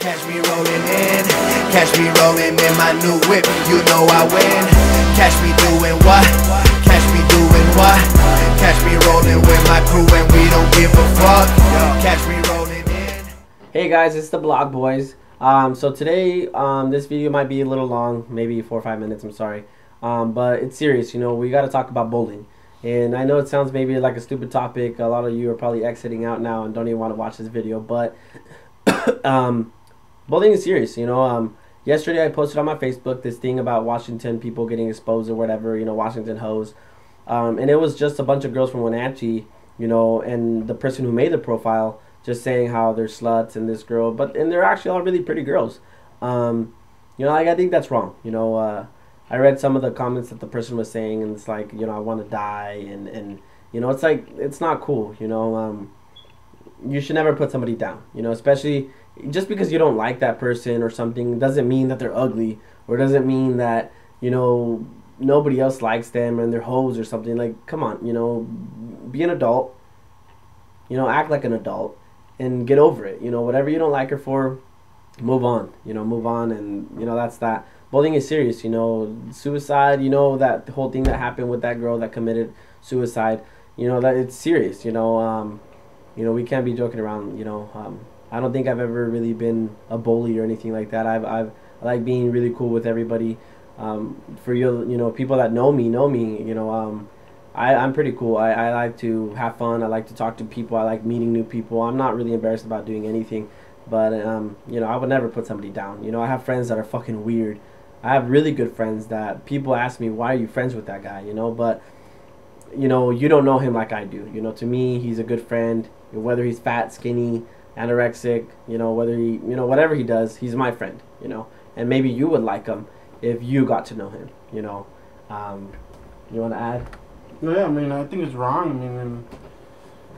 Catch me rolling in, catch me rolling in my new whip, you know I win. Catch me doing what? Catch me doing what? Catch me rolling with my crew and we don't give a fuck. Catch me rolling in. Hey guys, it's the Blog Boys. So today, this video might be a little long, maybe 4 or 5 minutes, I'm sorry. But it's serious, you know, we got to talk about bullying. And I know it sounds maybe like a stupid topic. A lot of you are probably exiting out now and don't even want to watch this video. But bullying is serious, you know. Yesterday I posted on my Facebook this thing about Washington people getting exposed or whatever, you know, Washington hoes. And it was just a bunch of girls from Wenatchee, you know, and the person who made the profile just saying how they're sluts and this girl. And they're actually all really pretty girls. You know, like, I think that's wrong, you know. I read some of the comments that the person was saying, and it's like, you know, I want to die, and you know, it's like, it's not cool, you know. You should never put somebody down, you know, especially just because you don't like that person or something doesn't mean that they're ugly, or doesn't mean that, you know, nobody else likes them and they're hoes or something. Like, come on, you know, be an adult, you know, act like an adult and get over it, you know. Whatever you don't like her for, move on, you know, move on. And you know, that's that. Bullying is serious, you know. Suicide, you know, that whole thing that happened with that girl that committed suicide, you know, that it's serious, you know. You know, we can't be joking around, you know. I don't think I've ever really been a bully or anything like that. I like being really cool with everybody. For you know, people that know me, you know. I'm pretty cool. I like to have fun. I like to talk to people. I like meeting new people. I'm not really embarrassed about doing anything. But, you know, I would never put somebody down. You know, I have friends that are fucking weird. I have really good friends that people ask me, why are you friends with that guy, you know? But, you know, you don't know him like I do. You know, to me, he's a good friend. Whether he's fat, skinny, anorexic, you know, whether he, you know, whatever he does, he's my friend, you know. And maybe you would like him if you got to know him, you know. You want to add? Yeah, I mean, I think it's wrong, I mean,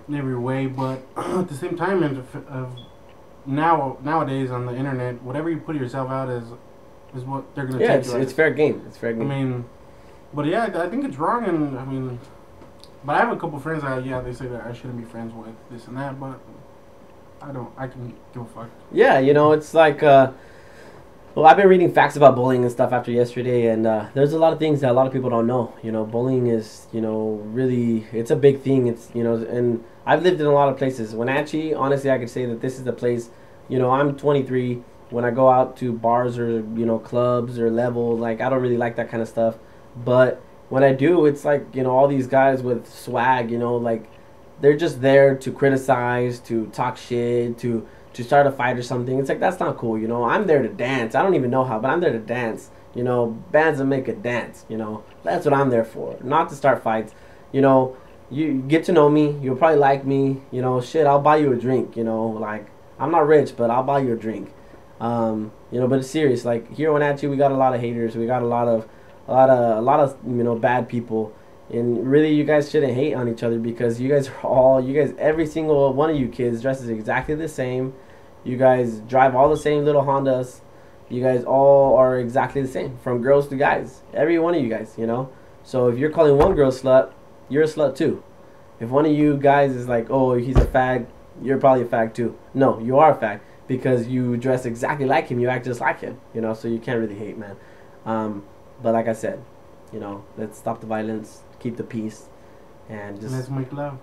in every way. But at the same time, nowadays on the internet, whatever you put yourself out as is what they're gonna take. Yeah, it's fair game. It's fair game. I mean, but yeah, I think it's wrong, and I mean, but I have a couple friends that they say that I shouldn't be friends with this and that, but I can give a fuck. Yeah, you know, it's like well, I've been reading facts about bullying and stuff after yesterday, and there's a lot of things that a lot of people don't know. You know, bullying is, you know, really, it's a big thing. It's, you know, and I've lived in a lot of places. Wenatchee, honestly, I could say that this is the place. You know, I'm 23. When I go out to bars or, you know, clubs or Level, like, I don't really like that kind of stuff. But when I do, it's like, you know, all these guys with swag, you know, like, they're just there to criticize, to talk shit, to start a fight or something. It's like, that's not cool, you know. I'm there to dance. I don't even know how, but I'm there to dance. You know, bands that make a dance, you know. That's what I'm there for, not to start fights. You know, you get to know me. You'll probably like me. You know, shit, I'll buy you a drink, you know. Like, I'm not rich, but I'll buy you a drink. You know, but it's serious. Like, here in Wenatchee, we got a lot of haters. We got a lot of you know, bad people. And really, you guys shouldn't hate on each other, because you guys are every single one of you kids dresses exactly the same. You guys drive all the same little Hondas. You guys all are exactly the same, from girls to guys. Every one of you guys, you know. So if you're calling one girl slut, you're a slut too. If one of you guys is like, oh, he's a fag, you're probably a fag too. No, you are a fag, because you dress exactly like him, you act just like him, you know. So you can't really hate, man. But like I said, you know, let's stop the violence, keep the peace, and just let's make love.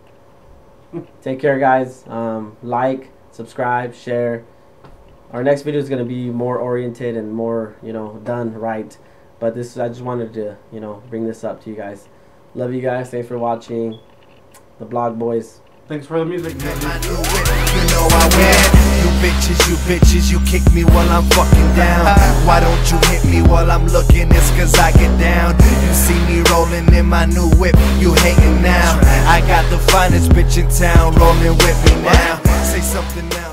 Take care, guys. Like, subscribe, share. Our next video is going to be more oriented and more, you know, done right. But this, I just wanted to, you know, bring this up to you guys. Love you guys. Thanks for watching. The Blog Boys. Thanks for the music. You know I win. You bitches, you kick me while I'm fucking down. Why don't you hit me while I'm looking? It's cause I get down. You see me rolling in my new whip, you hating now. I got the finest bitch in town rolling with me now. Say something now.